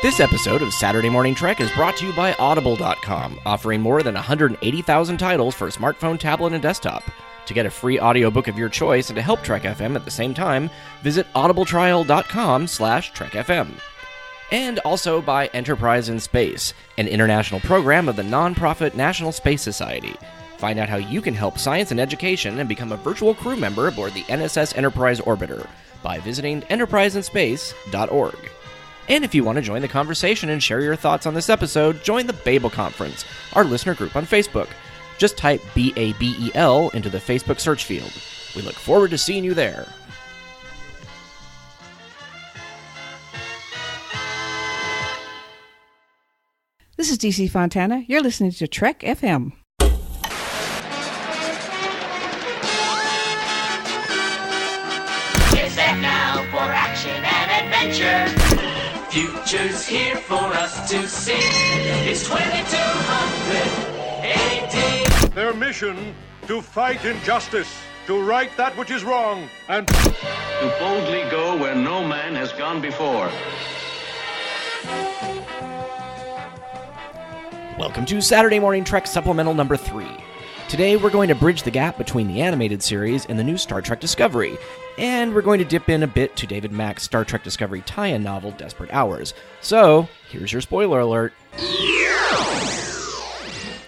This episode of Saturday Morning Trek is brought to you by Audible.com, offering more than 180,000 titles for smartphone, tablet, and desktop. To get a free audiobook of your choice and to help Trek FM at the same time, visit audibletrial.com/trekfm. And also by Enterprise in Space, an international program of the non-profit National Space Society. Find out how you can help science and education and become a virtual crew member aboard the NSS Enterprise Orbiter by visiting enterpriseinspace.org. And if you want to join the conversation and share your thoughts on this episode, join the Babel Conference, our listener group on Facebook. Just type BABEL into the Facebook search field. We look forward to seeing you there. This is DC Fontana. You're listening to Trek FM. Get set now for action and adventure. Future's here for us to see. It's 2200 AD. Their mission, to fight injustice, to right that which is wrong, and to boldly go where no man has gone before. Welcome to Saturday Morning Trek Supplemental Number 3. Today we're going to bridge the gap between the animated series and the new Star Trek Discovery, and we're going to dip in a bit to David Mack's Star Trek Discovery tie-in novel, Desperate Hours. So, here's your spoiler alert.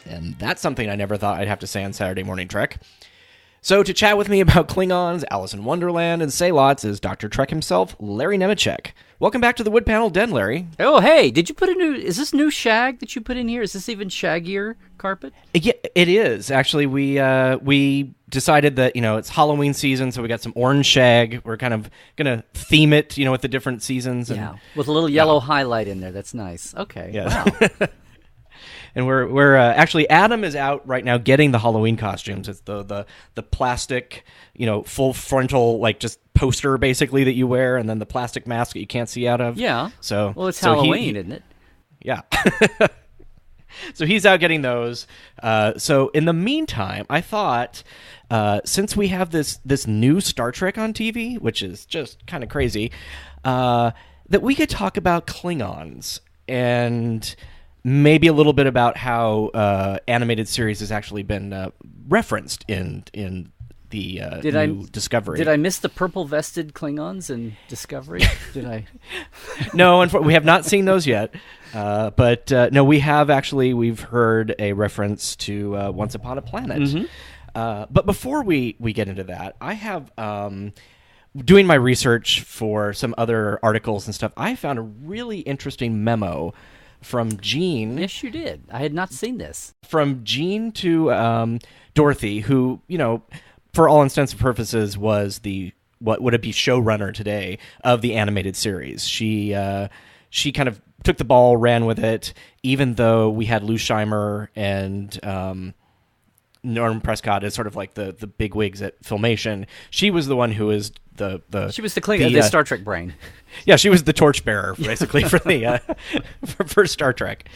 And that's something I never thought I'd have to say on Saturday Morning Trek. So, to chat with me about Klingons, Alice in Wonderland, and say lots is Dr. Trek himself, Larry Nemeczek. Welcome back to the Wood Panel Den, Larry. Oh, hey, did you put is this new shag that you put in here? Is this even shaggier carpet? Yeah, it is. Actually, we decided that, it's Halloween season, so we got some orange shag. We're kind of going to theme it, with the different seasons. And, yeah, with a little yellow highlight in there. That's nice. Okay, yeah. Wow. And we're actually, Adam is out right now getting the Halloween costumes. It's the plastic, full frontal, just poster basically that you wear, and then the plastic mask that you can't see out of. Yeah. So well, it's Halloween, isn't it? Yeah. So he's out getting those. So in the meantime, I thought, since we have this new Star Trek on TV, which is just kind of crazy, that we could talk about Klingons and maybe a little bit about how animated series has actually been referenced in the new Discovery. Did I miss the purple-vested Klingons in Discovery? Did I? No, we have not seen those yet. But no, we've heard a reference to Once Upon a Planet. Mm-hmm. But before we get into that, I have, doing my research for some other articles and stuff, I found a really interesting memo from Jean. Yes, you did. I had not seen this. From Jean to Dorothy, who, for all intents and purposes, was what would it be, showrunner today of the animated series. She kind of took the ball, ran with it, even though we had Lou Scheimer and Norman Prescott as sort of like the big wigs at Filmation. She was the one who was she was the Klingon, the Star Trek brain. Yeah, she was the torchbearer basically for the for Star Trek.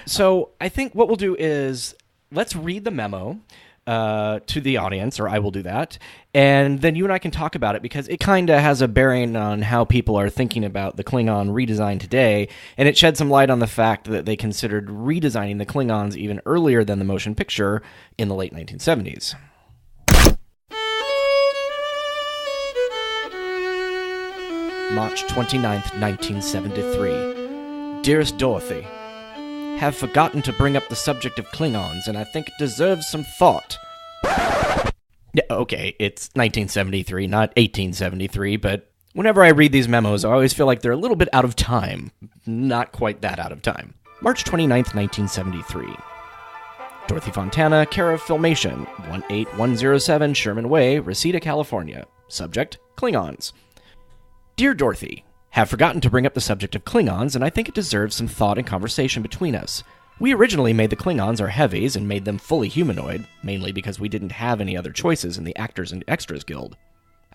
So I think what we'll do is let's read the memo to the audience, or I will do that, and then you and I can talk about it because it kind of has a bearing on how people are thinking about the Klingon redesign today, and it sheds some light on the fact that they considered redesigning the Klingons even earlier than the motion picture in the late 1970s. March 29th, 1973. Dearest Dorothy, have forgotten to bring up the subject of Klingons, and I think it deserves some thought. Yeah, okay, it's 1973, not 1873, but whenever I read these memos, I always feel like they're a little bit out of time. Not quite that out of time. March 29th, 1973. Dorothy Fontana, care of Filmation, 18107 Sherman Way, Reseda, California. Subject, Klingons. Dear Dorothy, have forgotten to bring up the subject of Klingons, and I think it deserves some thought and conversation between us. We originally made the Klingons our heavies and made them fully humanoid, mainly because we didn't have any other choices in the Actors and Extras Guild.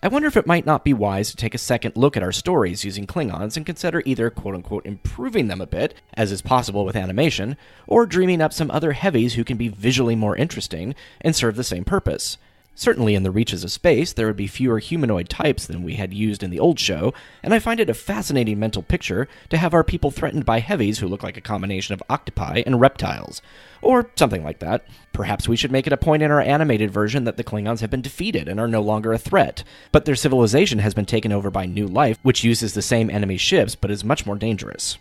I wonder if it might not be wise to take a second look at our stories using Klingons and consider either quote-unquote improving them a bit, as is possible with animation, or dreaming up some other heavies who can be visually more interesting and serve the same purpose. Certainly in the reaches of space, there would be fewer humanoid types than we had used in the old show, and I find it a fascinating mental picture to have our people threatened by heavies who look like a combination of octopi and reptiles. Or something like that. Perhaps we should make it a point in our animated version that the Klingons have been defeated and are no longer a threat, but their civilization has been taken over by new life, which uses the same enemy ships but is much more dangerous.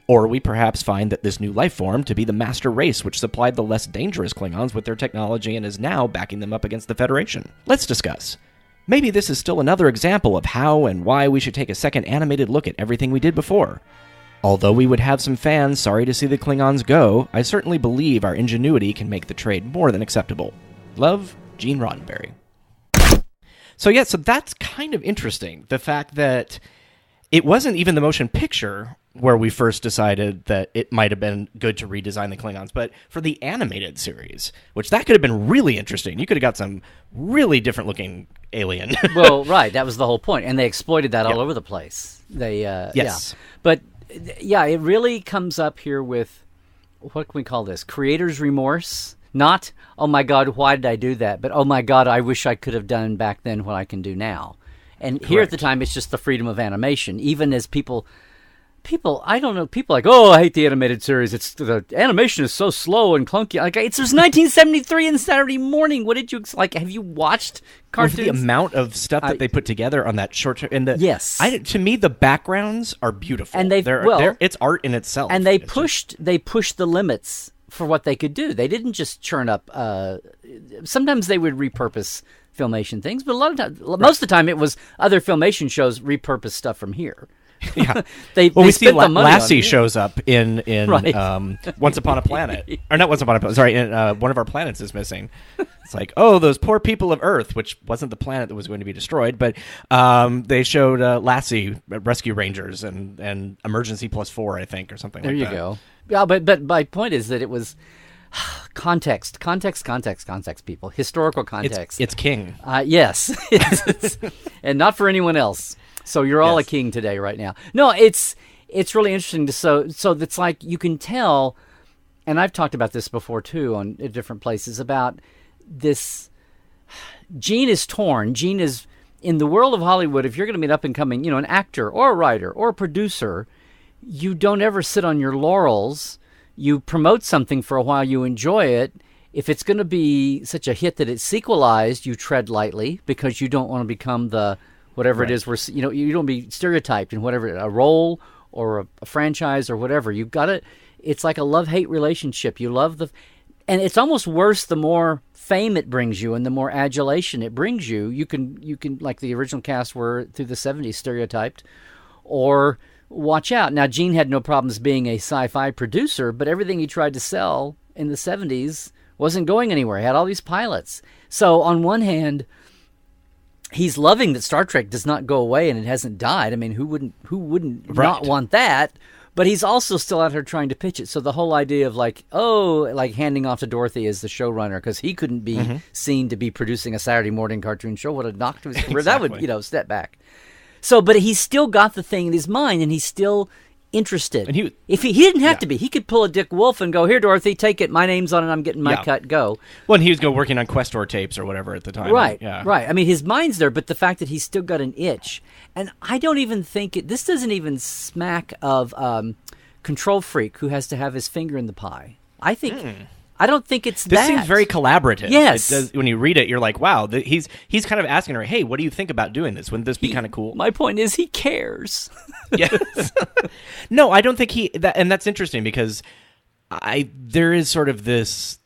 Or we perhaps find that this new life form to be the master race which supplied the less dangerous Klingons with their technology and is now backing them up against the Federation. Let's discuss. Maybe this is still another example of how and why we should take a second animated look at everything we did before. Although we would have some fans sorry to see the Klingons go, I certainly believe our ingenuity can make the trade more than acceptable. Love, Gene Roddenberry. So that's kind of interesting. The fact that it wasn't even the motion picture where we first decided that it might have been good to redesign the Klingons, but for the animated series, which that could have been really interesting. You could have got some really different looking alien. Well, right, that was the whole point, and they exploited that all over the place. They yes. Yeah. But yeah, it really comes up here with, what can we call this? Creator's remorse. Not, oh my God, why did I do that? But oh my God, I wish I could have done back then what I can do now. And here at the time, it's just the freedom of animation. Even as people, I don't know, people are like, oh, I hate the animated series. It's the animation is so slow and clunky. Like, there's 1973 and Saturday Morning. What did you like? Have you watched cartoons? The amount of stuff that they put together on that short term, and yes, to me the backgrounds are beautiful, and it's art in itself. And they pushed the limits for what they could do. They didn't just churn up. Sometimes they would repurpose Filmation things, but a lot of times, most of the time, it was other Filmation shows repurpose stuff from here. Yeah, we see Lassie shows up in right. Once Upon a Planet, or not Once Upon a Planet. Sorry, One of Our Planets is missing. It's like, oh, those poor people of Earth, which wasn't the planet that was going to be destroyed, but they showed Lassie, Rescue Rangers, and Emergency +4, I think, or something. There like you that. go. Yeah, but my point is that it was context, people, historical context. It's king. Yes, and not for anyone else. So you're all a king today, right now. No, it's really interesting. So it's like you can tell, and I've talked about this before too on different places about this. Gene is torn. Gene is in the world of Hollywood. If you're going to be an up and coming, an actor or a writer or a producer, you don't ever sit on your laurels. You promote something for a while. You enjoy it. If it's going to be such a hit that it's sequelized, you tread lightly because you don't want to become the whatever it is, where you don't be stereotyped in whatever, a role or a franchise or whatever. You've got to, it's like a love-hate relationship. You love and it's almost worse the more fame it brings you and the more adulation it brings you. You can like the original cast were through the 70s stereotyped, or watch out. Now, Gene had no problems being a sci-fi producer, but everything he tried to sell in the 70s wasn't going anywhere. He had all these pilots. So on one hand, he's loving that Star Trek does not go away and it hasn't died. I mean, who wouldn't not want that? But he's also still out here trying to pitch it. So the whole idea of like handing off to Dorothy as the showrunner because he couldn't be seen to be producing a Saturday morning cartoon show would have knocked his career. Exactly. That would, step back. So, but he's still got the thing in his mind and he's still interested. And if he didn't have to be, he could pull a Dick Wolf and go, here, Dorothy, take it. My name's on it. I'm getting my cut. Go. Well, and he was working on Questor tapes or whatever at the time. Right. Right. I mean, his mind's there, but the fact that he's still got an itch, and I don't even think this doesn't even smack of Control Freak, who has to have his finger in the pie. I think. I don't think it's this that. This seems very collaborative. Yes. It does, when you read it, you're like, wow, he's kind of asking her, hey, what do you think about doing this? Wouldn't this be kind of cool? My point is he cares. Yes. No, I don't think and that's interesting because there is sort of this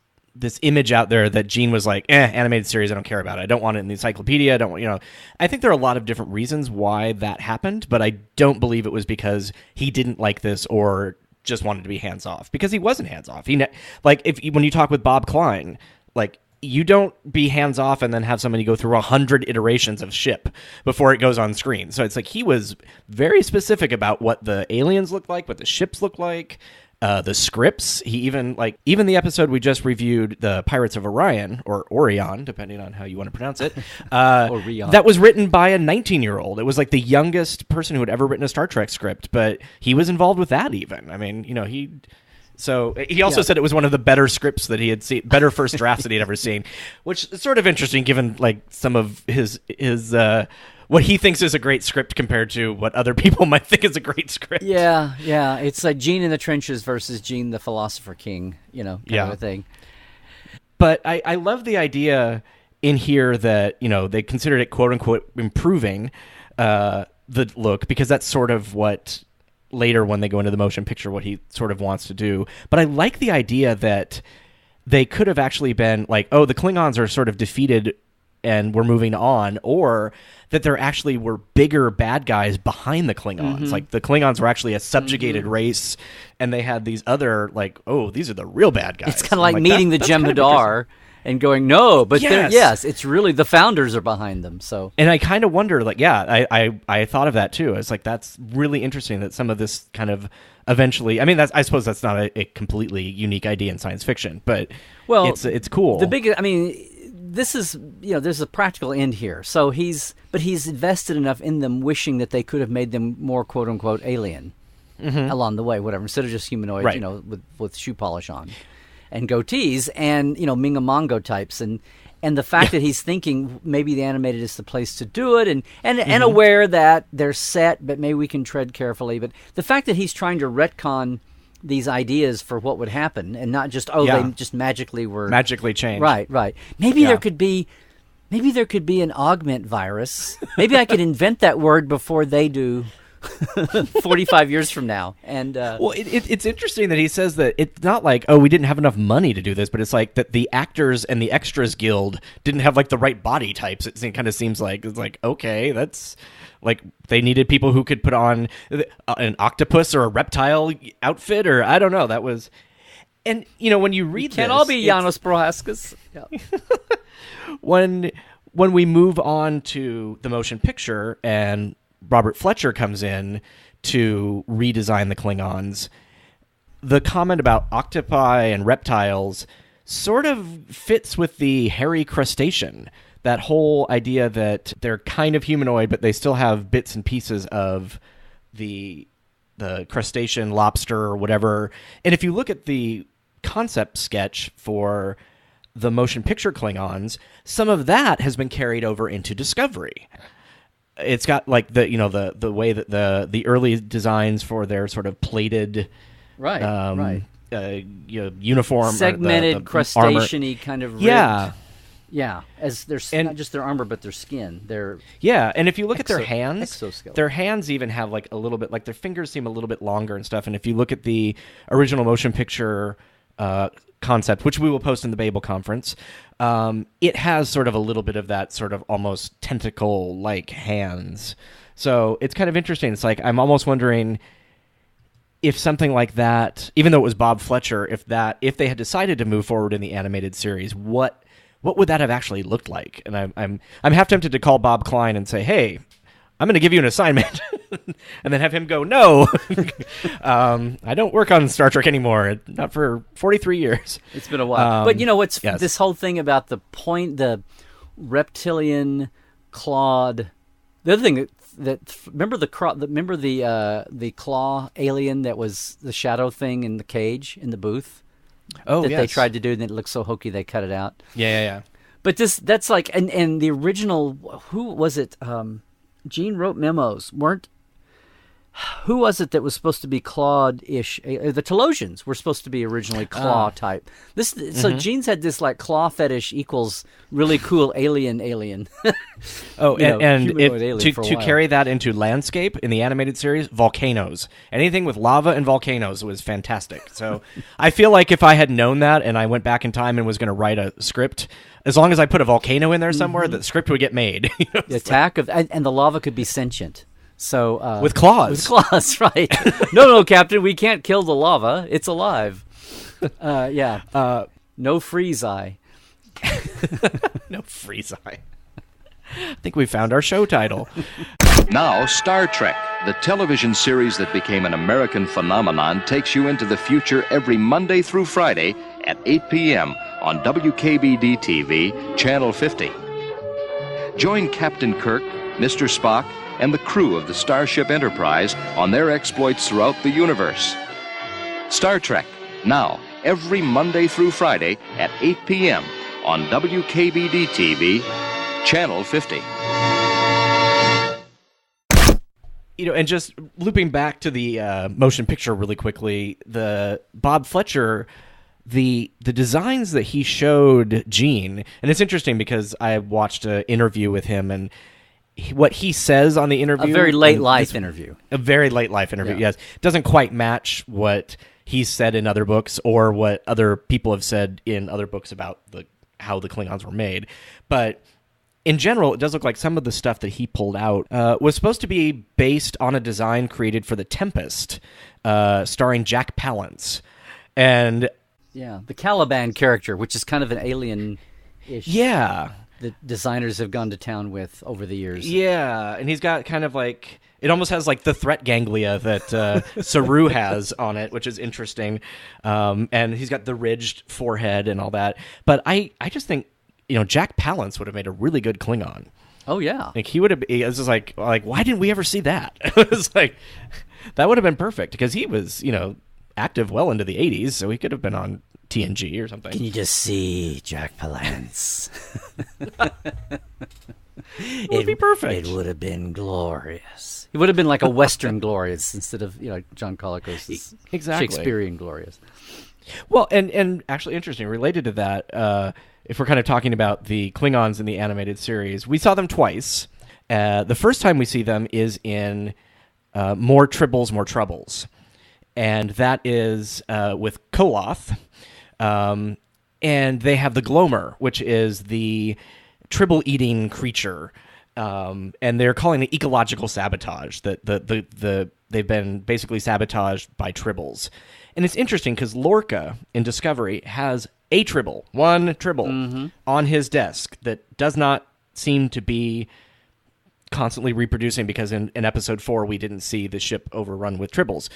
image out there that Gene was like, animated series, I don't care about it. I don't want it in the encyclopedia. I don't want, I think there are a lot of different reasons why that happened, but I don't believe it was because he didn't like this or just wanted to be hands off, because he wasn't hands off. When you talk with Bob Klein, like, you don't be hands off and then have somebody go through 100 iterations of ship before it goes on screen. So it's like he was very specific about what the aliens look like, what the ships look like, the scripts. He even the episode we just reviewed, the Pirates of Orion, or Orion, depending on how you want to pronounce it. That was written by a 19-year-old. It was like the youngest person who had ever written a Star Trek script, but he was involved with that even. I mean, So he also said it was one of the better scripts that he had seen, better first drafts that he had ever seen, which is sort of interesting given like some of his what he thinks is a great script compared to what other people might think is a great script. Yeah. It's like Gene in the Trenches versus Gene the Philosopher King, kind of a thing. But I love the idea in here that, they considered it quote unquote improving the look, because that's sort of what later when they go into the motion picture, what he sort of wants to do. But I like the idea that they could have actually been like, oh, the Klingons are sort of defeated and we're moving on, or that there actually were bigger bad guys behind the Klingons. Mm-hmm. Like the Klingons were actually a subjugated race, and they had these other like, oh, these are the real bad guys. It's kind of like meeting the Jem'Hadar and going, no, but it's really the founders are behind them. So, and I kind of wonder, like, I thought of that too. It's like that's really interesting that some of this kind of eventually. I mean, I suppose that's not a completely unique idea in science fiction, but it's cool. This is, there's a practical end here. So he's invested enough in them, wishing that they could have made them more quote unquote alien along the way, whatever, instead of just humanoid, right. with shoe polish on and goatees and, Mingamongo types. And the fact that he's thinking maybe the animated is the place to do it and aware that they're set, but maybe we can tread carefully. But the fact that he's trying to retcon these ideas for what would happen, and not just they just magically changed. Right. Maybe there could be an augment virus. Maybe I could invent that word before they do. 45 years from now. And it's interesting that he says that it's not like, oh, we didn't have enough money to do this, but it's like that the actors and the extras guild didn't have like the right body types. It kind of seems like it's like, okay, that's like they needed people who could put on an octopus or a reptile outfit, or I don't know. That was, and when you read, can't all be Janos Prohaskis. Yeah. When we move on to the motion picture and Robert Fletcher comes in to redesign the Klingons, the comment about octopi and reptiles sort of fits with the hairy crustacean. That whole idea that they're kind of humanoid, but they still have bits and pieces of the crustacean, lobster, or whatever. And if you look at the concept sketch for the motion picture Klingons, some of that has been carried over into Discovery. It's got like the way that the early designs for their sort of plated uniform, segmented crustacean-y kind of ribbed. Yeah, as not just their armor, but their skin. And if you look at their hands, their hands even have like a little bit, like their fingers seem a little bit longer and stuff. And if you look at the original motion picture concept, which we will post in the Babel conference, it has sort of a little bit of that sort of almost tentacle-like hands. So it's kind of interesting. It's like I'm almost wondering if something like that, even though it was Bob Fletcher, if they had decided to move forward in the animated series, what would that have actually looked like? And I'm half tempted to call Bob Klein and say, hey, I'm going to give you an assignment, and then have him go, no, I don't work on Star Trek anymore, not for 43 years. It's been a while. But what's this whole thing about the reptilian clawed, the other thing that remember the claw alien that was the shadow thing in the cage in the booth? Oh, they tried to do, and it looked so hokey they cut it out. Yeah. But that's like, and the original, who was it? Gene wrote memos. Who was it that was supposed to be clawed-ish? The Telosians were supposed to be originally claw type. So Gene's had this like claw fetish equals really cool alien. To carry that into landscape in the animated series, volcanoes. Anything with lava and volcanoes was fantastic. So I feel like if I had known that and I went back in time and was going to write a script, as long as I put a volcano in there somewhere, the script would get made. The attack and the lava could be sentient. So with claws. With claws, right. No, Captain, we can't kill the lava. It's alive. No freeze eye. No freeze eye. I think we found our show title. Now, Star Trek, the television series that became an American phenomenon, takes you into the future every Monday through Friday at 8 p.m. on WKBD-TV, Channel 50. Join Captain Kirk, Mr. Spock, and the crew of the Starship Enterprise on their exploits throughout the universe. Star Trek, Now, every Monday through Friday at 8 p.m. on WKBD TV, Channel 50. And just looping back to the motion picture really quickly, the Bob Fletcher, the designs that he showed Gene, and it's interesting because I watched an interview with him, and what he says on the interview... A very late life interview. A very late life interview, yes. Doesn't quite match what he's said in other books or what other people have said in other books about how the Klingons were made. But... in general, it does look like some of the stuff that he pulled out was supposed to be based on a design created for The Tempest, starring Jack Palance. And the Caliban character, which is kind of an alien-ish. Yeah. The designers have gone to town with over the years. Yeah, and he's got kind of like... it almost has like the threat ganglia that Saru has on it, which is interesting. And he's got the ridged forehead and all that. But I just think... Jack Palance would have made a really good Klingon. Oh, yeah. Like, he would have... it was just like, why didn't we ever see that? It was like, that would have been perfect, because he was, active well into the 80s, so he could have been on TNG or something. Can you just see Jack Palance? It would be perfect. It would have been glorious. It would have been like a Western glorious instead of, John Colicos' Shakespearean glorious. Well, and actually interesting, related to that... if we're kind of talking about the Klingons in the animated series, we saw them twice. The first time we see them is in More Tribbles, More Troubles. And that is with Koloth. And they have the Glomer, which is the tribble-eating creature. And they're calling it ecological sabotage, that they've been basically sabotaged by tribbles. And it's interesting because Lorca in Discovery has a tribble, one tribble, on his desk that does not seem to be constantly reproducing, because in episode 4 we didn't see the ship overrun with tribbles.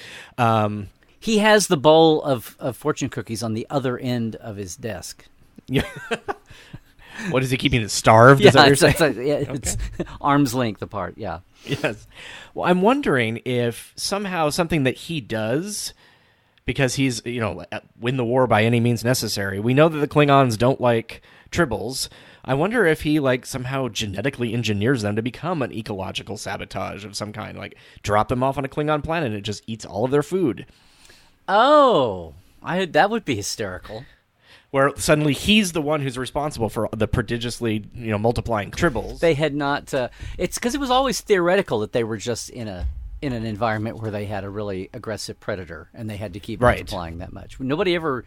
He has the bowl of fortune cookies on the other end of his desk. Yeah. What, is he keeping it starved? Yeah, is that what you're saying? It's arm's length apart, yeah. Yes. Well, I'm wondering if somehow something that he does... because he's, win the war by any means necessary. We know that the Klingons don't like tribbles. I wonder if he, somehow genetically engineers them to become an ecological sabotage of some kind. Like, drop them off on a Klingon planet and it just eats all of their food. Oh, that would be hysterical. Where suddenly he's the one who's responsible for the prodigiously, multiplying tribbles. They had not... it's because it was always theoretical that they were just in an environment where they had a really aggressive predator and they had to keep multiplying that much. Nobody ever...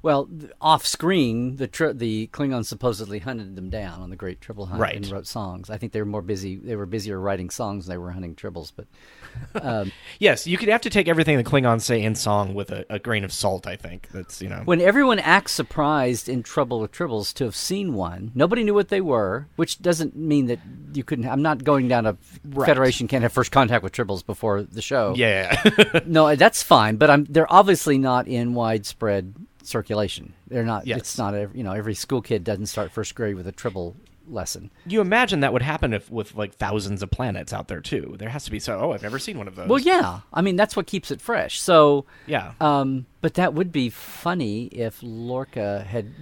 Well, off screen, the Klingons supposedly hunted them down on the Great Tribble Hunt and wrote songs. I think they were more busy. They were busier writing songs than they were hunting tribbles. But yes, you could have to take everything the Klingons say in song with a grain of salt. I think that's when everyone acts surprised in Trouble with Tribbles to have seen one. Nobody knew what they were, which doesn't mean that you couldn't. I'm not going down a Federation can't have first contact with tribbles before the show. Yeah, no, that's fine. But they're obviously not in widespread circulation. They're not. Yes. It's not. Every school kid doesn't start first grade with a tribble lesson. You imagine that would happen with thousands of planets out there too. There has to be I've never seen one of those. Well, yeah. I mean, that's what keeps it fresh. So yeah. But that would be funny if Lorca had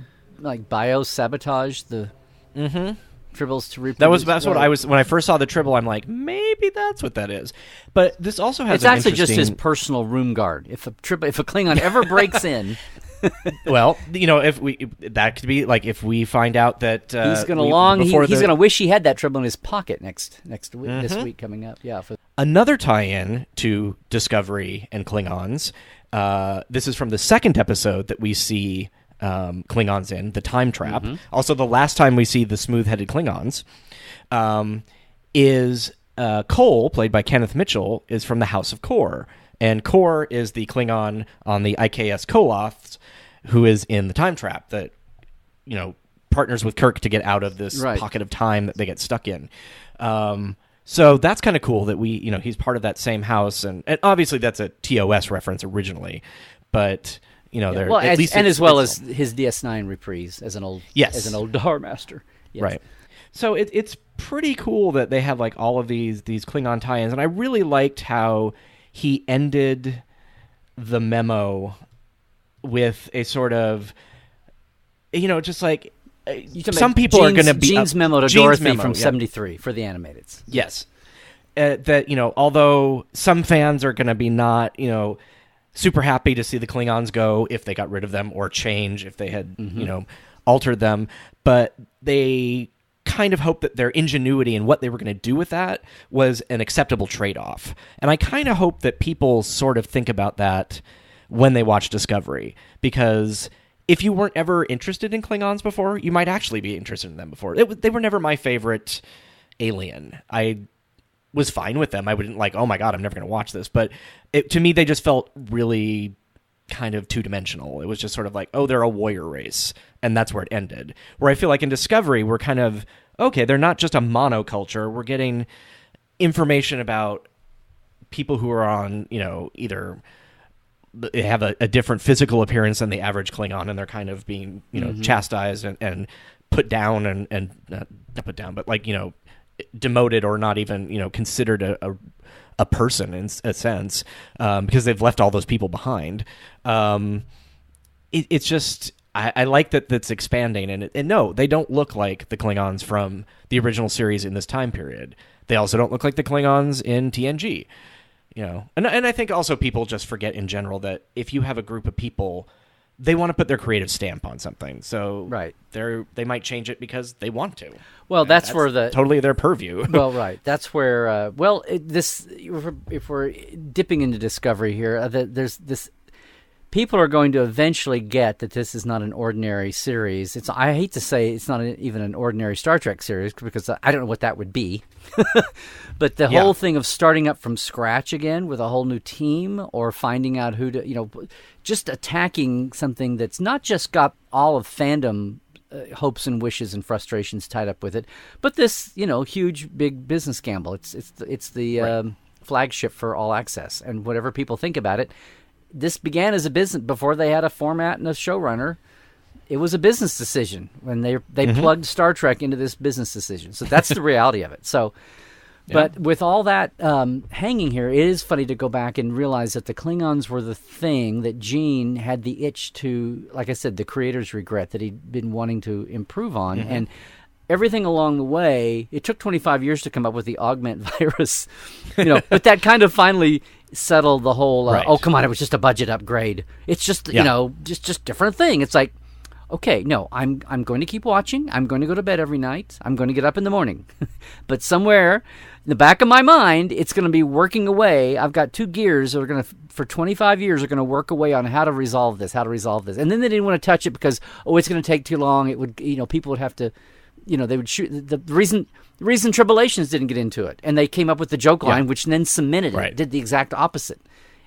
bio-sabotaged the tribbles to reproduce. That's what I was when I first saw the tribble. I'm like, maybe that's what that is. But this also has. It's actually just his personal room guard. If a Klingon ever breaks in. Well, that could be if we find out that he's gonna wish he had that tribble in his pocket next week, this week coming up. Yeah. Another tie-in to Discovery and Klingons. This is from the second episode that we see Klingons in, the Time Trap. Also, the last time we see the smooth-headed Klingons is Cole, played by Kenneth Mitchell, is from the House of Kor. And Kor is the Klingon on the IKS Koloth, who is in the Time Trap that, partners with Kirk to get out of this pocket of time that they get stuck in. So that's kind of cool that he's part of that same house. And obviously that's a TOS reference originally, but... as well as his DS9 reprise as an old Dahar master. Yes. Right. So it's pretty cool that they have all of these Klingon tie-ins, and I really liked how he ended the memo with a sort of, just like some people are going to be Gene's memo to Gene's Dorothy memo, from yeah. 73 for the animateds. Yes. That, although some fans are going to be not, super happy to see the Klingons go if they got rid of them, or change if they had, altered them, but they kind of hope that their ingenuity and what they were going to do with that was an acceptable trade-off. And I kind of hope that people sort of think about that when they watch Discovery, because if you weren't ever interested in Klingons before, you might actually be interested in them before. They were never my favorite alien. I was fine with them. I wouldn't like, oh my God, I'm never going to watch this. But to me, they just felt really kind of two-dimensional. It was just sort of like, oh, they're a warrior race, and that's where it ended. Where I feel like in Discovery, we're kind of, okay, they're not just a monoculture. We're getting information about people who are on, either they have a different physical appearance than the average Klingon, and they're kind of being, chastised and put down and not put down, but like, demoted or not even, considered a person in a sense, because they've left all those people behind. It's just, I like that that's expanding, and no, they don't look like the Klingons from the original series in this time period. They also don't look like the Klingons in TNG, and I think also people just forget in general that if you have a group of people, they want to put their creative stamp on something. So right. They might change it because they want to. Well, that's where totally their purview. Well, right. That's where if we're dipping into Discovery here, there's this. People are going to eventually get that this is not an ordinary series. I hate to say it's not even an ordinary Star Trek series, because I don't know what that would be. But the whole thing of starting up from scratch again with a whole new team, or finding out who to, just attacking something that's not just got all of fandom hopes and wishes and frustrations tied up with it, but this, huge big business gamble. It's the right. Flagship for All Access, and whatever people think about it. This began as a business before they had a format and a showrunner. It was a business decision when they plugged Star Trek into this business decision. So that's the reality of it. So, but with all that hanging here, it is funny to go back and realize that the Klingons were the thing that Gene had the itch to, like I said, the creator's regret that he'd been wanting to improve on. And everything along the way, it took 25 years to come up with the augment virus, but that kind of finally settled the whole, right. Oh, come on, it was just a budget upgrade. It's just, just different thing. It's like, okay, no, I'm going to keep watching. I'm going to go to bed every night. I'm going to get up in the morning. But somewhere in the back of my mind, it's going to be working away. I've got two gears that are going to, for 25 years, are going to work away on how to resolve this. And then they didn't want to touch it because, it's going to take too long. It would, people would have to, they would shoot. The reason Tribulations didn't get into it, and they came up with the joke line, which then cemented it, did the exact opposite.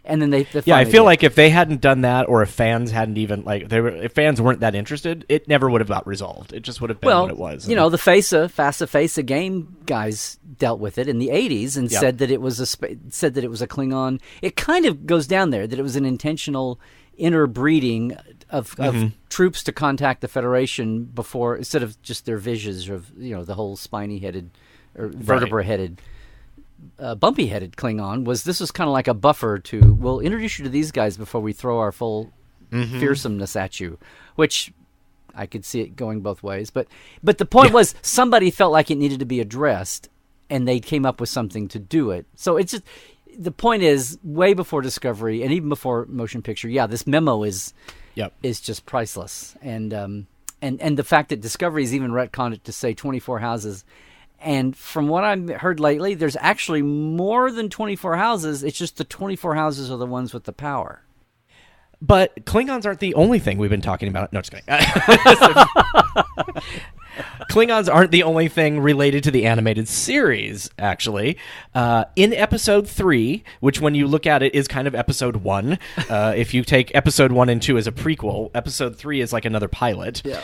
And then they I feel like if they hadn't done that, or if fans hadn't even if fans weren't that interested, it never would have got resolved. It just would have been what it was. The FASA game guys dealt with it in the 80s and said that it was a Klingon. It kind of goes down there that it was an intentional interbreeding of troops to contact the Federation before, instead of just their visions of the whole spiny-headed or vertebra-headed. Bumpy-headed Klingon was kind of like a buffer to, we'll introduce you to these guys before we throw our full fearsomeness at you, which I could see it going both ways. But the point was, somebody felt like it needed to be addressed, and they came up with something to do it. So it's just, the point is, way before Discovery and even before Motion Picture, this memo is just priceless. And the fact that Discovery's even retconned it to say 24 houses. And from what I've heard lately, there's actually more than 24 houses. It's just the 24 houses are the ones with the power. But Klingons aren't the only thing we've been talking about. No, just kidding. Klingons aren't the only thing related to the animated series, actually. In Episode 3, which when you look at it is kind of Episode 1, if you take Episode 1 and 2 as a prequel, Episode 3 is like another pilot. Yeah.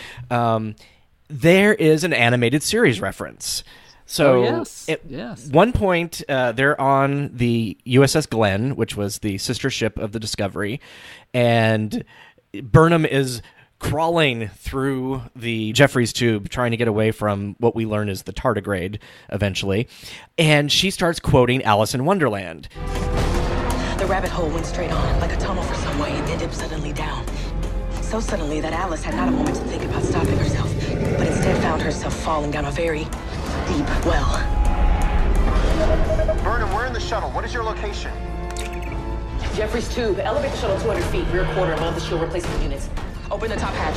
There is an animated series reference. So at one point, they're on the USS Glenn, which was the sister ship of the Discovery, and Burnham is crawling through the Jeffries tube, trying to get away from what we learn is the tardigrade eventually, and she starts quoting Alice in Wonderland. The rabbit hole went straight on, like a tunnel for some way, and then dipped suddenly down. so suddenly that Alice had not a moment to think about stopping herself, but instead found herself falling down a very deep well. Burnham, we're in the shuttle. What is your location? Jeffrey's tube. Elevate the shuttle 200 feet, rear quarter above the shield replacement units. Open the top hatch.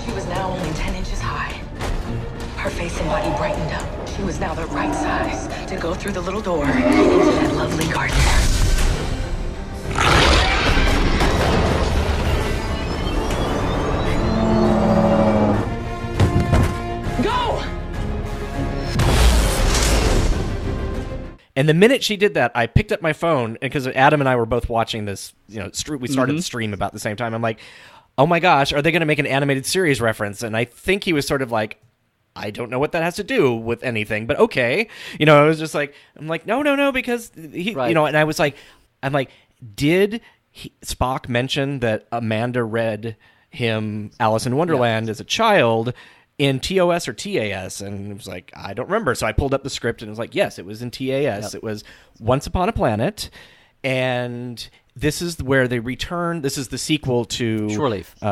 She was now only 10 inches high. Her face and body brightened up. She was now the right size to go through the little door into that lovely garden. Go! And the minute she did that, I picked up my phone, because Adam and I were both watching this, we started the stream about the same time. I'm like, oh my gosh, are they going to make an animated series reference? And I think he was sort of like, I don't know what that has to do with anything, but okay. I was just like, no, because he, Right. and I was like, did Spock mention that Amanda read him Alice in Wonderland as a child in TOS or TAS? And it was like, I don't remember. So I pulled up the script and it was like, yes, it was in TAS. It was Once Upon a Planet. And this is where they return. This is the sequel to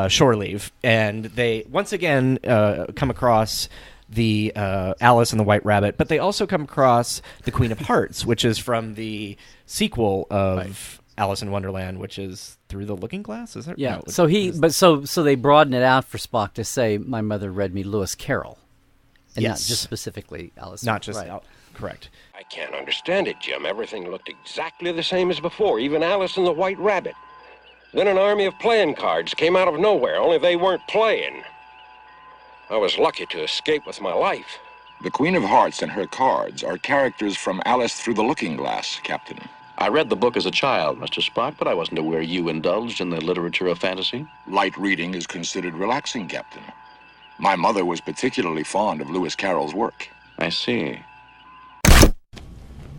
Shore Leave. And they, once again, come across the Alice and the White Rabbit, but they also come across the Queen of Hearts, which is from the sequel of Alice in Wonderland, which is Through the Looking Glass. Is that Yeah. No, so they broaden it out for Spock to say, "My mother read me Lewis Carroll," and not Yes. just specifically Alice. Not just right. correct. I can't understand it, Jim. Everything looked exactly the same as before, even Alice and the White Rabbit. Then an army of playing cards came out of nowhere, only they weren't playing. I was lucky to escape with my life. The Queen of Hearts and her cards are characters from Alice Through the Looking Glass, Captain. I read the book as a child, Mr. Spock, but I wasn't aware you indulged in the literature of fantasy. Light reading is considered relaxing, Captain. My mother was particularly fond of Lewis Carroll's work. I see.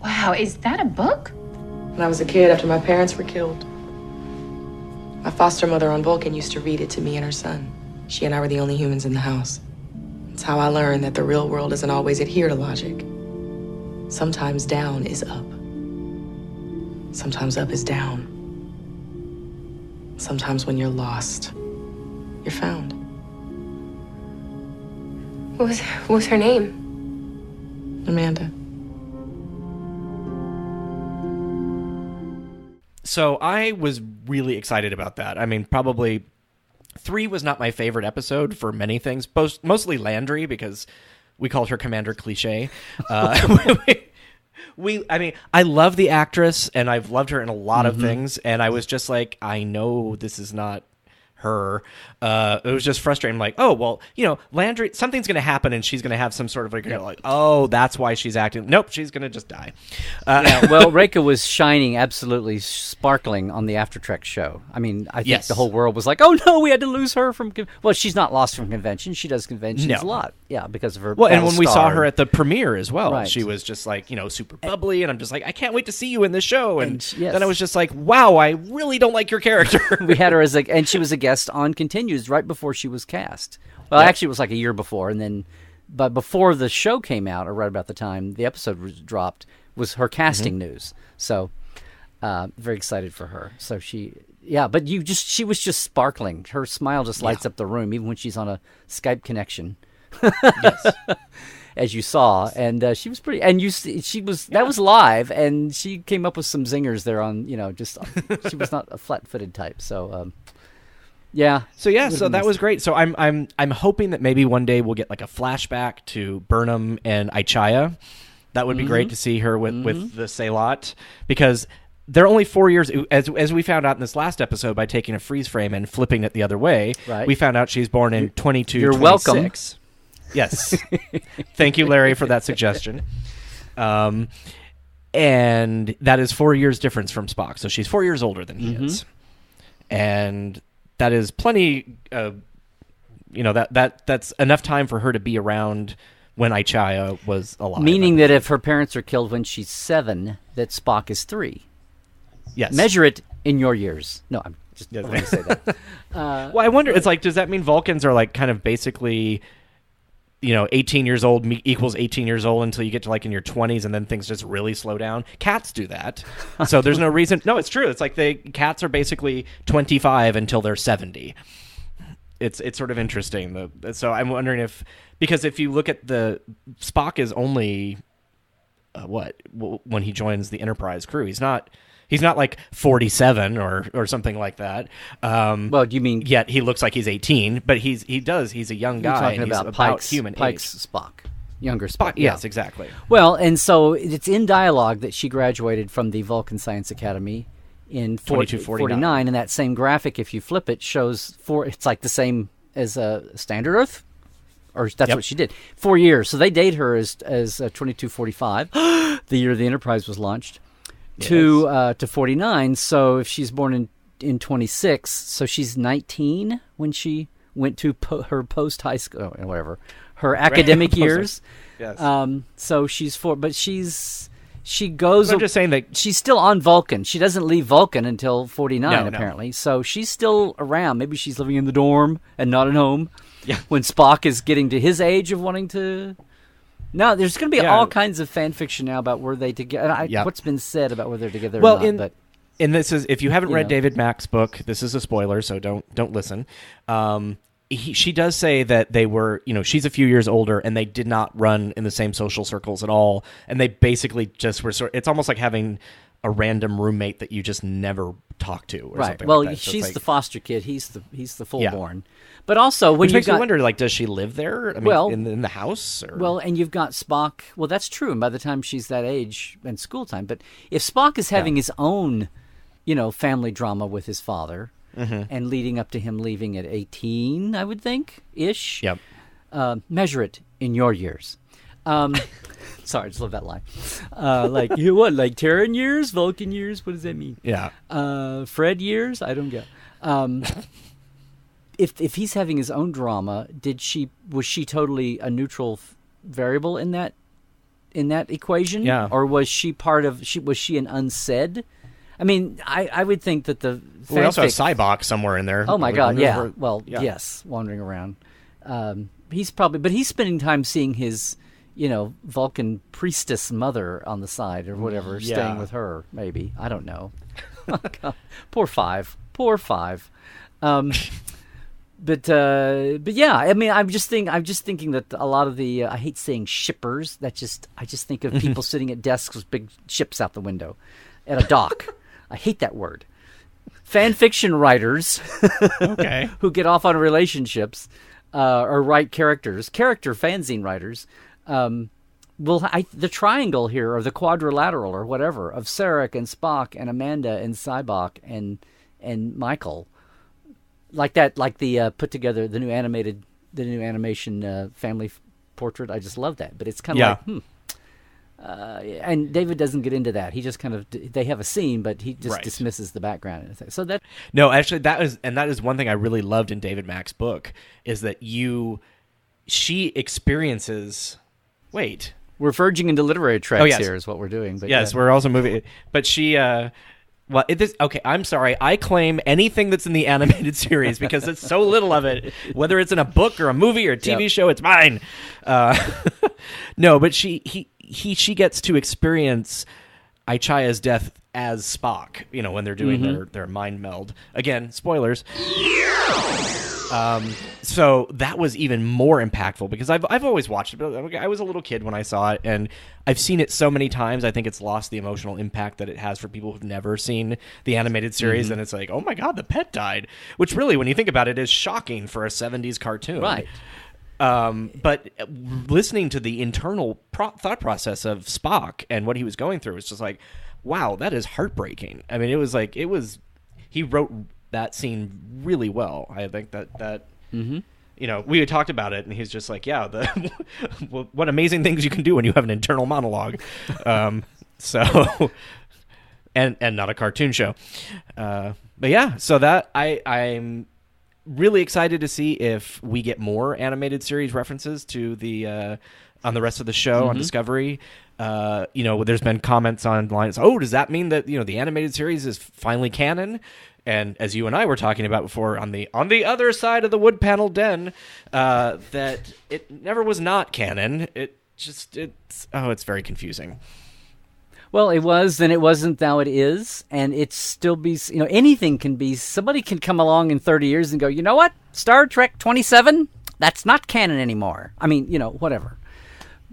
Wow, is that a book? When I was a kid, after my parents were killed, my foster mother on Vulcan used to read it to me and her son. She and I were the only humans in the house. It's how I learned that the real world doesn't always adhere to logic. Sometimes down is up. Sometimes up is down. Sometimes when you're lost, you're found. What was her name? Amanda. So I was really excited about that. I mean, probably 3 was not my favorite episode for many things, mostly Landry, because we called her Commander Cliche. I love the actress, and I've loved her in a lot of things, and I was just like, I know this is not her. It was just frustrating. I'm like, oh, well, Landry, something's going to happen, and she's going to have some sort of like, oh, that's why she's acting. Nope, she's going to just die. Well, Reika was shining, absolutely sparkling on the After Trek show. I mean, I think the whole world was like, oh no, we had to lose her from. Well, she's not lost from convention. She does conventions a lot. Yeah, because of her. Well, and when we saw her at the premiere as well, Right. she was just like, super bubbly, and I'm just like, I can't wait to see you in this show. And yes. then I was just like, wow, I really don't like your character. We had her and she was a guest on Continues right before she was cast. Well, actually, it was like a year before, but before the show came out, or right about the time the episode was dropped, was her casting news. So, very excited for her. So she was just sparkling. Her smile just lights up the room, even when she's on a Skype connection. Yes. As you saw, and she was pretty. And that was live, and she came up with some zingers there on. She was not a flat-footed type. So. So that was great. So I'm hoping that maybe one day we'll get like a flashback to Burnham and Ichaya. That would be great to see her with the Sailot, because they're only 4 years, as we found out in this last episode by taking a freeze frame and flipping it the other way. Right. We found out she's born in 22. You're 26. welcome. Yes. Thank you, Larry, for that suggestion. And that is 4 years difference from Spock. So she's 4 years older than he is. And that is plenty, that's enough time for her to be around when Ichaya was alive. Meaning that if her parents are killed when she's 7, that Spock is 3. Yes. Measure it in your years. No, I'm just going to say that. Well, I wonder, it's like, does that mean Vulcans are like kind of basically 18 years old equals 18 years old until you get to like in your 20s, and then things just really slow down. Cats do that. So there's no reason. No, it's true. It's like cats are basically 25 until they're 70. It's sort of interesting. So I'm wondering because if you look at Spock is only when he joins the Enterprise crew, he's not like 47 or something like that. Well, do you mean? Yet he looks like he's 18, but he's a young guy. You're talking and about he's Pike's human Pike's age. Spock, younger Spock. Yes, exactly. Well, and so it's in dialogue that she graduated from the Vulcan Science Academy in 2249, and that same graphic, if you flip it, shows it's like the same as Standard Earth. Or that's what she did. 4 years. So they date her as 2245, the year the Enterprise was launched, to 49. So if she's born in 26, so she's 19 when she went to her post-high school, whatever, her academic years. Yes. So she's 4, but she goes. I'm just saying that she's still on Vulcan. She doesn't leave Vulcan until 49, No. apparently. So she's still around. Maybe she's living in the dorm and not at home. Yeah. When Spock is getting to his age of wanting to. No, there's going to be all kinds of fan fiction now about were they together. What's been said about whether they're together or not. And this is, if you haven't read David Mack's book, this is a spoiler, so don't listen. She does say that they were, she's a few years older, and they did not run in the same social circles at all, and they basically just were it's almost like having a random roommate that you just never talk to, or something well, like that. So she's like, the foster kid. He's the fullborn. But also, when which makes me wonder, like, does she live there? I mean, in the house? Or? Well, and you've got Spock. Well, that's true. And by the time she's that age and school time, but if Spock is having his own, family drama with his father, and leading up to him leaving at 18, I would think, ish. Yep. Measure it in your years. Sorry, I just love that line. Like Terran years, Vulcan years? What does that mean? Yeah. Fred years? I don't get. If he's having his own drama, was she totally a neutral variable in that equation? Yeah. Or was she was she an unsaid? I mean, I would think that the we also have Cybok somewhere in there. Oh my God, yeah. Well, yes, wandering around. He's spending time seeing his, Vulcan priestess mother on the side or whatever, staying with her, maybe. I don't know. God. Poor Five. But yeah, I mean, I'm just thinking that a lot of the I hate saying shippers. I just think of people sitting at desks with big ships out the window, at a dock. I hate that word. Fan fiction writers, who get off on relationships, or write character fanzine writers. The triangle here, or the quadrilateral, or whatever, of Sarek and Spock and Amanda and Cybok and Michael. Like that, like the put together the new animation family portrait. I just love that, but it's kind of like, and David doesn't get into that. He just kind of they have a scene, but he just dismisses the background. So that no, actually, that is one thing I really loved in David Mack's book is that she experiences. Wait, we're verging into literary tracks here, is what we're doing. But yes, we're also moving. But she. Well, I'm sorry. I claim anything that's in the animated series because it's so little of it. Whether it's in a book or a movie or a TV show, it's mine. No, but she gets to experience Aichaya's death as Spock. When they're doing their mind meld. Again, spoilers. So that was even more impactful because I've always watched it, but I was a little kid when I saw it, and I've seen it so many times. I think it's lost the emotional impact that it has for people who've never seen the animated series, and it's like, oh my God, the pet died, which really, when you think about it, is shocking for a 70s cartoon. Right. But listening to the internal thought process of Spock and what he was going through, it's just like, wow, that is heartbreaking. I mean, he wrote that scene really well. I think that we had talked about it, and he's just like, what amazing things you can do when you have an internal monologue. So, and not a cartoon show. But yeah, so that I'm really excited to see if we get more animated series references to the on the rest of the show on Discovery. There's been comments online. Oh, does that mean that the animated series is finally canon? And as you and I were talking about before, on the other side of the wood panel den, that it never was not canon. It's very confusing. Well, it was, then it wasn't, now it is, and it's still be, anything can be, somebody can come along in 30 years and go, you know what, Star Trek 27, that's not canon anymore. I mean, whatever.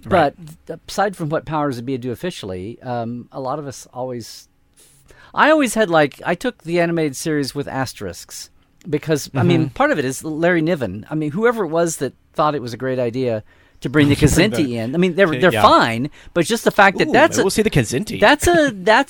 Right. But aside from what powers that be do officially, a lot of us I always had I took the animated series with asterisks because, I mean, part of it is Larry Niven. I mean, whoever it was that thought it was a great idea to bring the Kazinti in. I mean, they're fine, but just the fact that we'll see the Kazinti. That's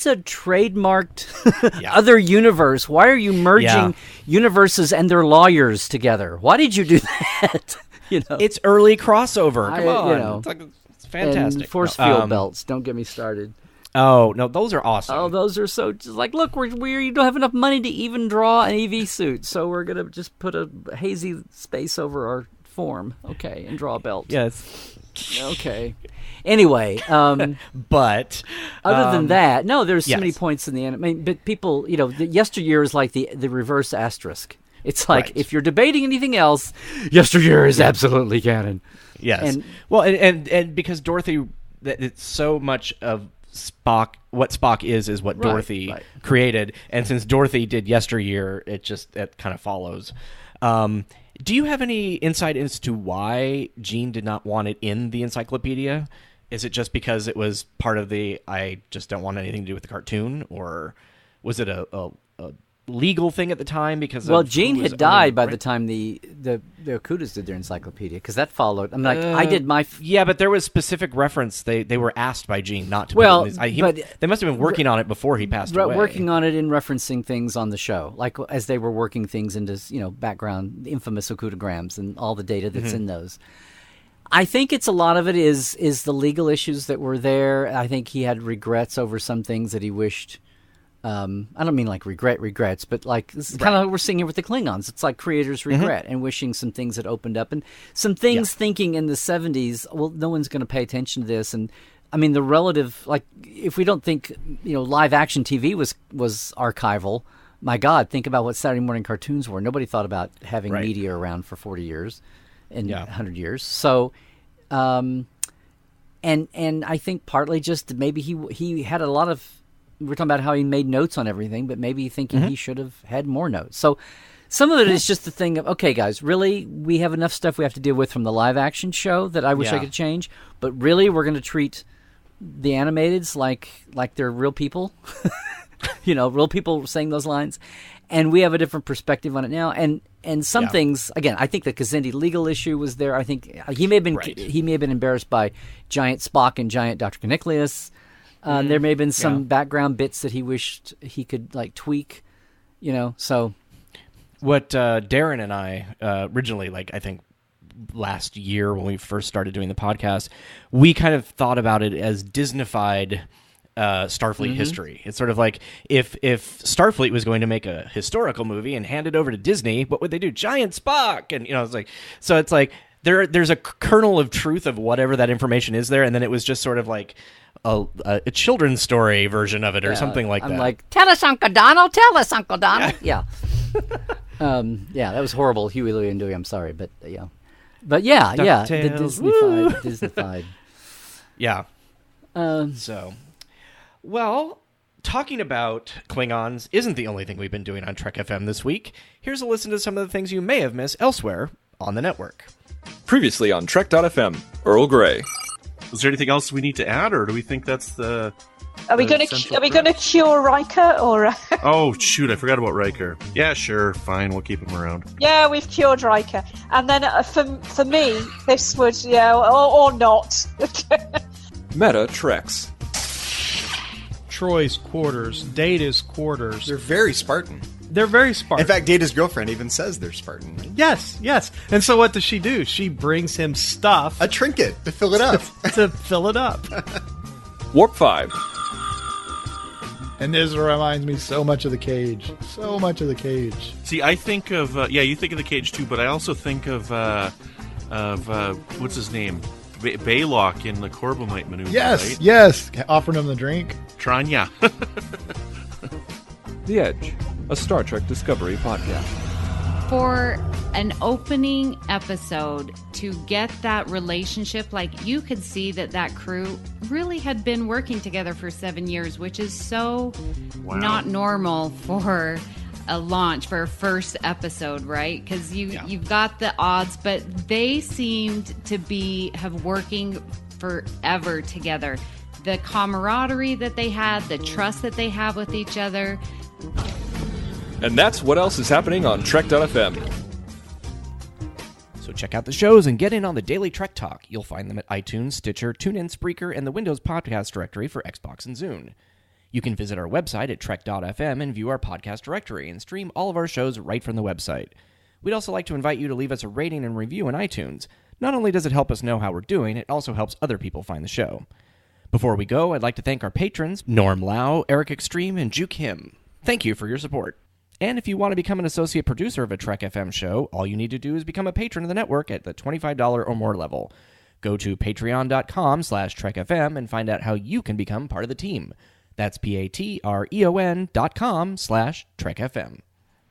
a trademarked other universe. Why are you merging universes and their lawyers together? Why did you do that? It's early crossover. Come on, it's fantastic. And force field belts. Don't get me started. Oh no, those are awesome. Oh, those are so just look, we don't have enough money to even draw an EV suit, so we're gonna just put a hazy space over our form, okay, and draw a belt. Yes. Okay. Anyway, but other than that, no, there's so many points in the anime. I mean, but people, the yesteryear is like the reverse asterisk. It's like if you're debating anything else, yesteryear is absolutely canon. Yes. And because Dorothy, it's so much of Spock. What Spock is what Dorothy created, and since Dorothy did yesteryear, it kind of follows. Do you have any insight as to why Gene did not want it in the encyclopedia? Is it just because it was part of the I just don't want anything to do with the cartoon, or was it a legal thing at the time? Because Gene had died by the time the Okudas did their encyclopedia, because that followed. I'm I did my but there was specific reference. They were asked by Gene not to. Well, put it in they must have been working on it before he passed away. Working on it and referencing things on the show, like as they were working things into background, the infamous Okudograms and all the data that's in those. I think it's a lot of it is the legal issues that were there. I think he had regrets over some things that he wished. I don't mean like regrets, but this is kind of what we're seeing here with the Klingons. It's like creators regret and wishing some things had opened up, and some things thinking in the 70s, well, no one's going to pay attention to this. And I mean, the relative, if we don't think, live action TV was archival, my God, think about what Saturday morning cartoons were. Nobody thought about having media around for 40 years and 100 years. So, and I think partly just maybe he had a lot of. We're talking about how he made notes on everything, but maybe thinking he should have had more notes. So some of it is just the thing of, okay, guys, really, we have enough stuff we have to deal with from the live action show that I wish I could change, but really we're going to treat the animateds like they're real people, real people saying those lines, and we have a different perspective on it now. And some things, again, I think the Kazinti legal issue was there. I think he may have been embarrassed by Giant Spock and Giant Dr. Caniclius. There may have been some background bits that he wished he could tweak, so. What Darren and I originally, I think last year when we first started doing the podcast, we kind of thought about it as Disneyfied Starfleet history. It's sort of like if Starfleet was going to make a historical movie and hand it over to Disney, what would they do? Giant Spock! And, it's like there's a kernel of truth of whatever that information is there, and then it was just sort of like a children's story version of it or something like that. I'm like, tell us, Uncle Donald, tell us, Uncle Donald. Yeah. That was horrible. Huey, Louie, and Dewey, I'm sorry, but yeah. But the Disneyfied. Yeah. Talking about Klingons isn't the only thing we've been doing on Trek FM this week. Here's a listen to some of the things you may have missed elsewhere on the network. Previously on Trek.fm, Earl Grey. Is there anything else we need to add, or do we think that's the? Are we going to cure Riker, or? Oh shoot! I forgot about Riker. Yeah, sure, fine. We'll keep him around. Yeah, we've cured Riker, and then for me, this would or not. Meta Treks. Troy's quarters, Data's quarters. They're very Spartan. They're very Spartan. In fact, Data's girlfriend even says they're Spartan. Right? Yes. And so what does she do? She brings him stuff. A trinket to fill it up. to fill it up. Warp 5. And this reminds me so much of The Cage. So much of The Cage. See, I think of you think of The Cage too, but I also think of what's his name, Baylock in the Corbomite maneuver. Yes, right? yes. Offering him the drink. Tranya. The Edge, a Star Trek Discovery podcast. For an opening episode to get that relationship, like you could see that crew really had been working together for 7 years, which is so not normal for a launch, for a first episode, right? Because you've got the odds, but they seemed to have working forever together. The camaraderie that they had, the trust that they have with each other. And that's what else is happening on Trek.fm. So check out the shows and get in on the daily Trek Talk. You'll find them at iTunes, Stitcher, TuneIn, Spreaker, and the Windows Podcast Directory for Xbox and Zune. You can visit our website at Trek.fm and view our podcast directory and stream all of our shows right from the website. We'd also like to invite you to leave us a rating and review in iTunes. Not only does it help us know how we're doing, it also helps other people find the show. Before we go, I'd like to thank our patrons, Norm Lau, Eric Extreme, and Juke Him. Thank you for your support. And if you want to become an associate producer of a Trek FM show, all you need to do is become a patron of the network at the $25 or more level. Go to patreon.com/TrekFM and find out how you can become part of the team. That's patreon.com/TrekFM.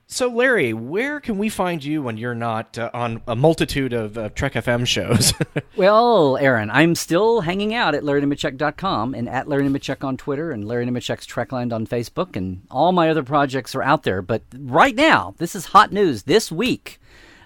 So, Larry, where can we find you when you're not on a multitude of Trek FM shows? Well, Aaron, I'm still hanging out at LarryNemechek.com and at Larry Nemechek on Twitter and Larry Nemechek's Trekland on Facebook, and all my other projects are out there. But right now, this is hot news. This week,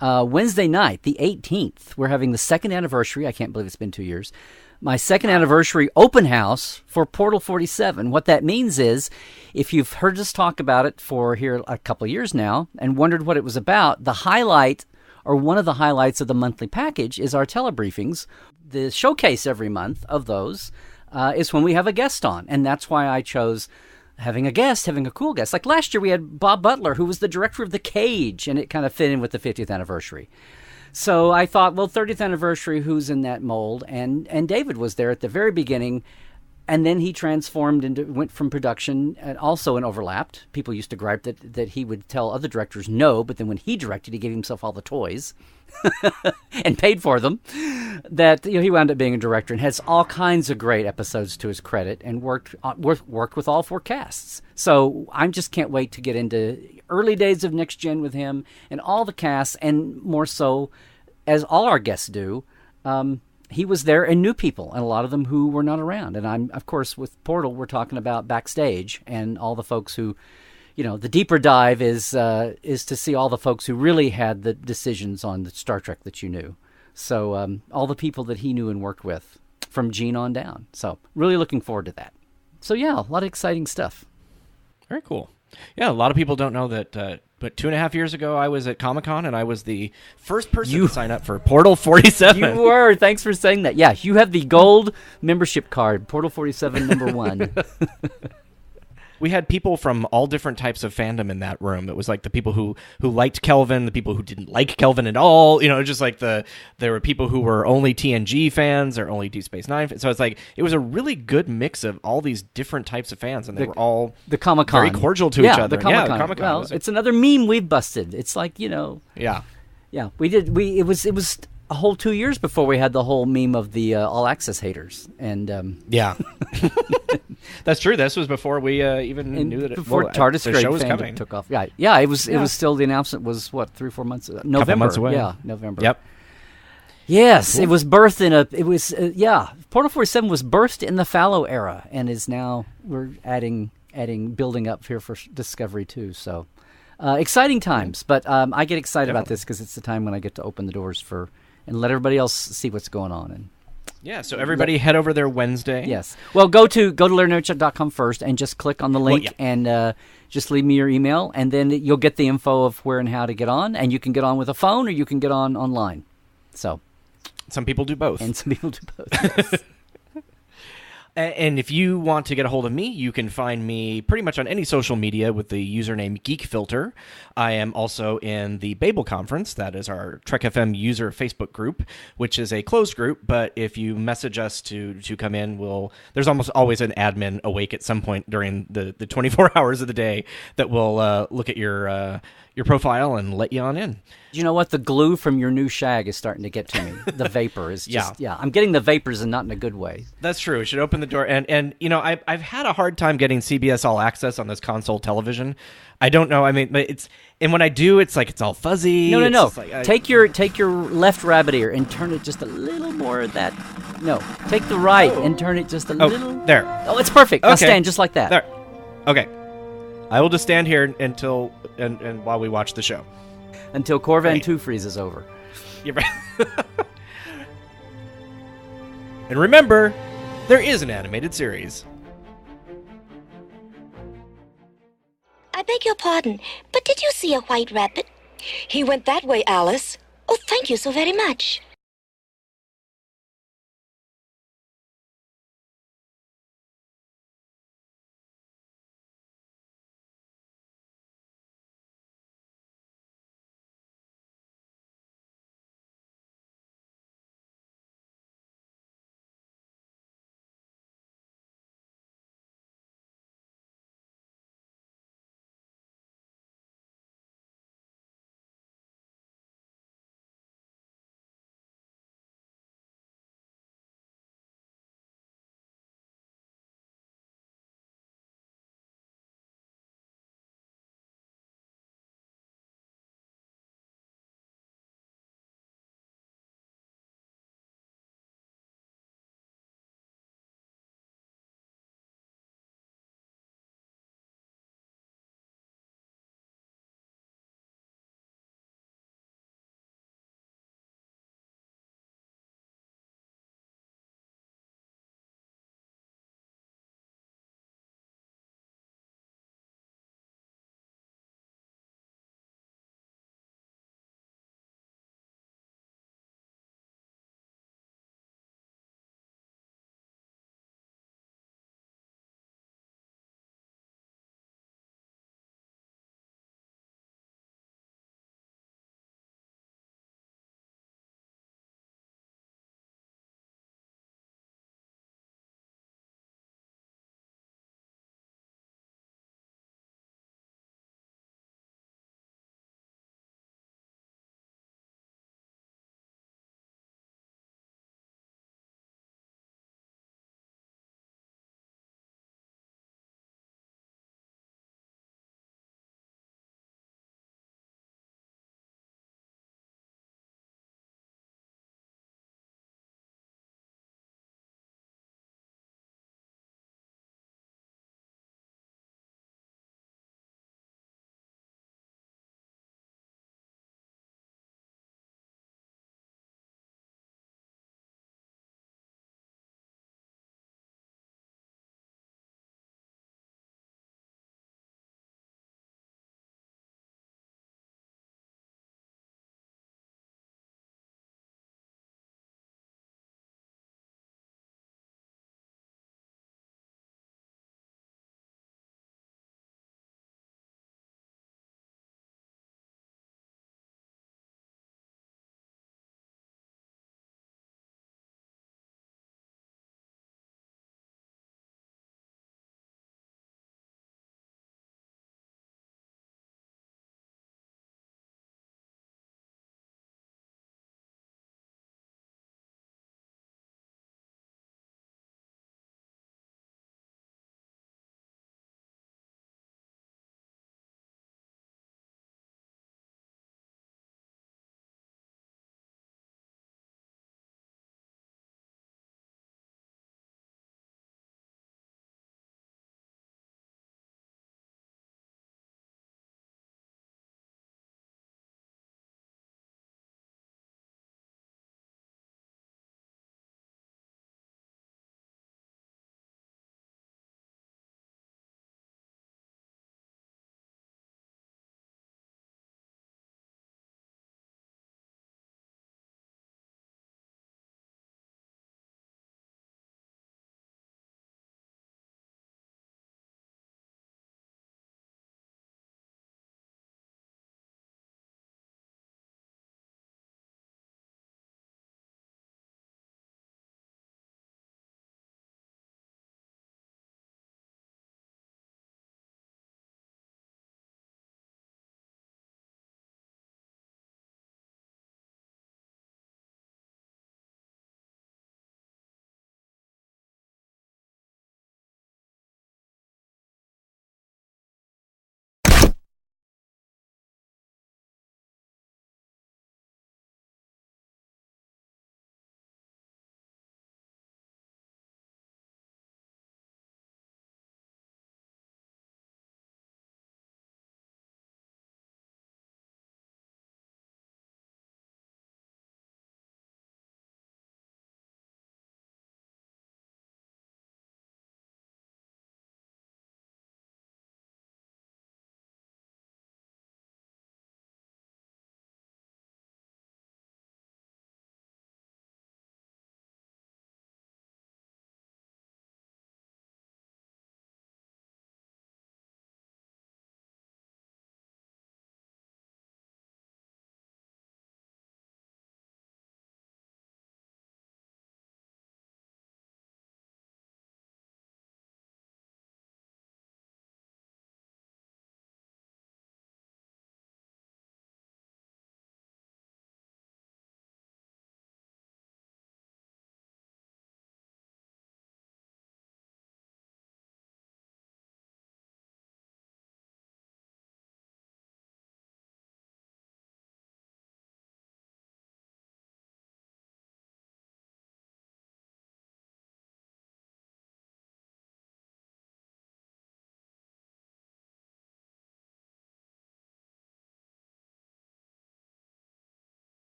Wednesday night, the 18th, we're having the second anniversary. I can't believe it's been 2 years. My second anniversary open house for Portal 47. What that means is, if you've heard us talk about it for here a couple of years now and wondered what it was about, the highlight, or one of the highlights of the monthly package, is our telebriefings. The showcase every month of those is when we have a guest on, and that's why I chose having a cool guest. Like last year we had Bob Butler, who was the director of The Cage, and it kind of fit in with the 50th anniversary. So I thought, well, 30th anniversary, who's in that mold? And David was there at the very beginning, and then he went from production, and also and overlapped. People used to gripe that he would tell other directors no, but then when he directed, he gave himself all the toys and paid for them. That he wound up being a director and has all kinds of great episodes to his credit, and worked with all four casts. So I just can't wait to get into early days of Next Gen with him and all the casts, and more so, as all our guests do, he was there and knew people, and a lot of them who were not around. And I'm, of course, with Portal, we're talking about backstage and all the folks who, the deeper dive is to see all the folks who really had the decisions on the Star Trek that you knew. So all the people that he knew and worked with, from Gene on down. So really looking forward to that. So yeah, a lot of exciting stuff. Very cool. Yeah, a lot of people don't know that, but 2.5 years ago, I was at Comic-Con, and I was the first person to sign up for Portal 47. You were. Thanks for saying that. Yeah, you have the gold membership card, Portal 47 number 1. We had people from all different types of fandom in that room. It was like the people who liked Kelvin, the people who didn't like Kelvin at all. Just like there were people who were only TNG fans or only Deep Space Nine fans. So it's like it was a really good mix of all these different types of fans, and they were all the Comic-Con very cordial to each other. The Comic-Con. Well, it's another meme we've busted. It's like Yeah. We did. It was a whole 2 years before we had the whole meme of the All Access haters, and yeah. That's true. This was before we even knew that TARDIS the show was coming. Took off. Yeah. It was still, the announcement was 3 or 4 months. November. Couple months away. Yeah, November. Yep. Yes, cool. It was birthed Portal 47 was birthed in the Fallow era, and is now we're building up here for Discovery too. So exciting times. But I get excited about this because it's the time when I get to open the doors and let everybody else see what's going on. And yeah, so everybody head over there Wednesday. Yes. Well, go to LarryNemechek.com first and just click on the link and just leave me your email, and then you'll get the info of where and how to get on, and you can get on with a phone or you can get on online. So some people do both. And some people do both. Yes. And if you want to get a hold of me, you can find me pretty much on any social media with the username GeekFilter. I am also in the Babel Conference. That is our Trek FM user Facebook group, which is a closed group. But if you message us to come in, there's almost always an admin awake at some point during the 24 hours of the day that will look at your profile and let you on in. You know what? The glue from your new shag is starting to get to me. The vapor is just, I'm getting the vapors and not in a good way. That's true. We should open the door. And you know, I've had a hard time getting CBS All Access on this console television. I don't know. I mean, and when I do, it's like it's all fuzzy. No. Like, take your left rabbit ear and turn it just a little more of that. No, take the right and turn it just a little. There. Oh, it's perfect. Now stand just like that. There. Okay. I will just stand here until and while we watch the show. Until Corvan 2 freezes over. You're right. And remember, there is an animated series. I beg your pardon, but did you see a white rabbit? He went that way, Alice. Oh, thank you so very much.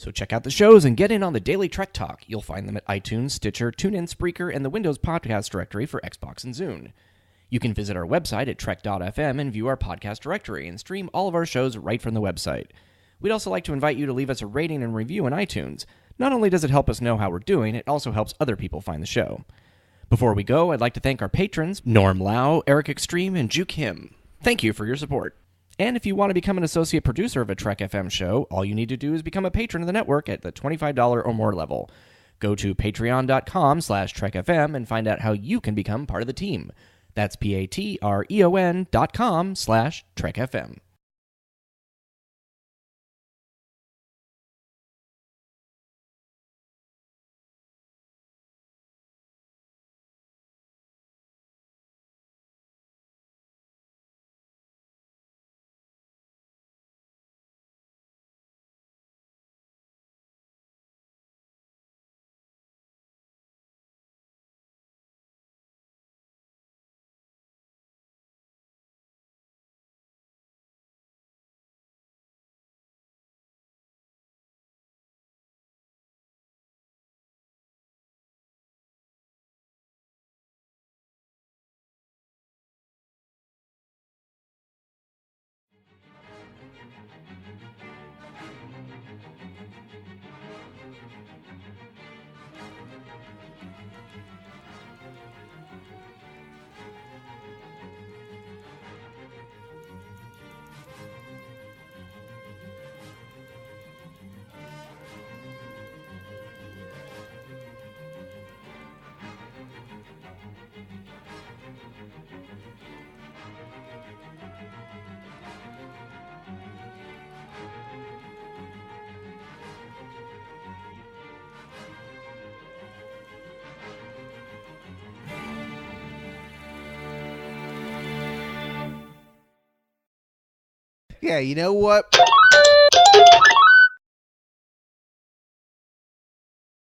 So check out the shows and get in on the daily Trek Talk. You'll find them at iTunes, Stitcher, TuneIn, Spreaker, and the Windows Podcast Directory for Xbox and Zune. You can visit our website at trek.fm and view our podcast directory and stream all of our shows right from the website. We'd also like to invite you to leave us a rating and review on iTunes. Not only does it help us know how we're doing, it also helps other people find the show. Before we go, I'd like to thank our patrons, Norm Lau, Eric Extreme, and Juke Him. Thank you for your support. And if you want to become an associate producer of a Trek FM show, all you need to do is become a patron of the network at the $25 or more level. Go to patreon.com/trekfm and find out how you can become part of the team. That's patreon.com/trekfm. Yeah, you know what?